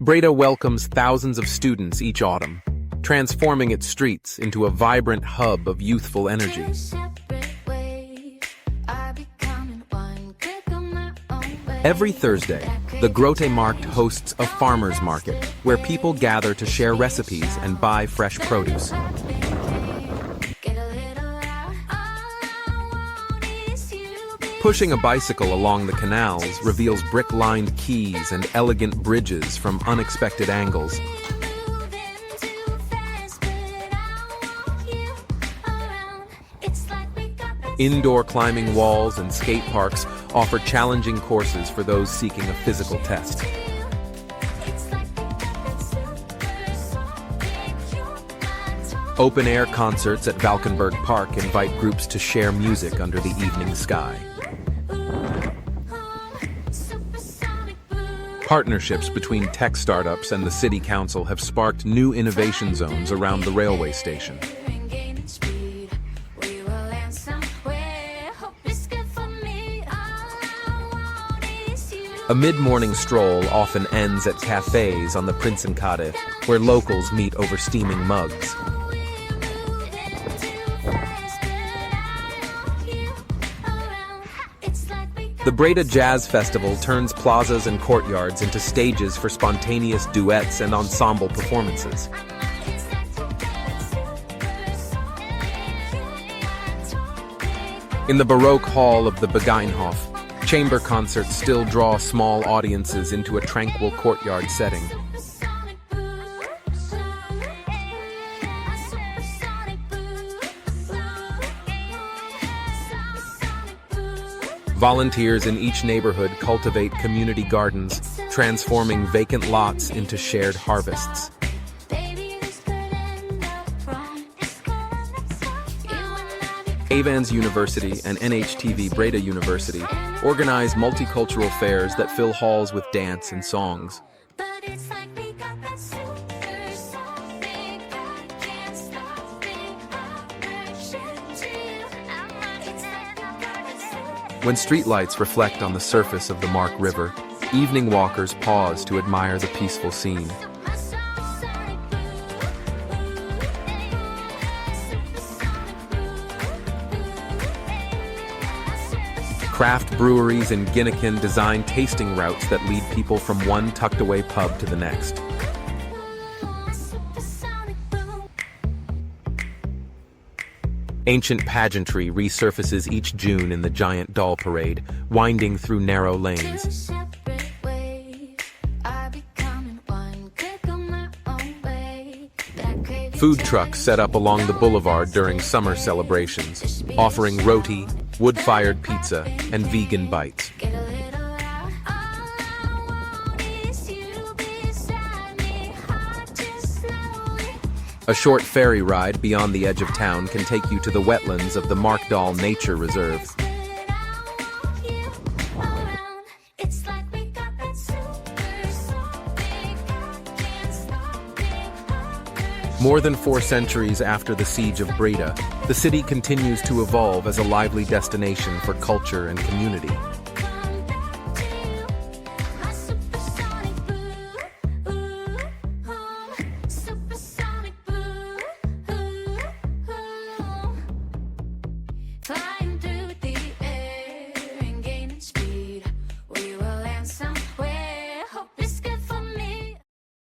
Breda welcomes thousands of students each autumn, transforming its streets into a vibrant hub of youthful energy. Every Thursday, the Grote Markt hosts a farmers market where people gather to share recipes and buy fresh produce. Pushing a bicycle along the canals reveals brick-lined quays and elegant bridges from unexpected angles. Indoor climbing walls and skate parks offer challenging courses for those seeking a physical test. Open-air concerts at Valkenburg Park invite groups to share music under the evening sky. Partnerships between tech startups and the city council have sparked new innovation zones around the railway station. A mid-morning stroll often ends at cafes on the Prinsenkade, where locals meet over steaming mugs. The Breda Jazz Festival turns plazas and courtyards into stages for spontaneous duets and ensemble performances. In the Baroque hall of the Begijnhof, chamber concerts still draw small audiences into a tranquil courtyard setting. Volunteers in each neighborhood cultivate community gardens, transforming vacant lots into shared harvests. Avans University and NHTV Breda University organize multicultural fairs that fill halls with dance and songs. When streetlights reflect on the surface of the Mark River, evening walkers pause to admire the peaceful scene. Craft breweries in Ginneken design tasting routes that lead people from one tucked-away pub to the next. Ancient pageantry resurfaces each June in the giant doll parade, winding through narrow lanes. Food trucks set up along the boulevard during summer celebrations, offering roti, wood-fired pizza, and vegan bites. A short ferry ride beyond the edge of town can take you to the wetlands of the Markdal Nature Reserve. More than 4 centuries after the siege of Breda, the city continues to evolve as a lively destination for culture and community.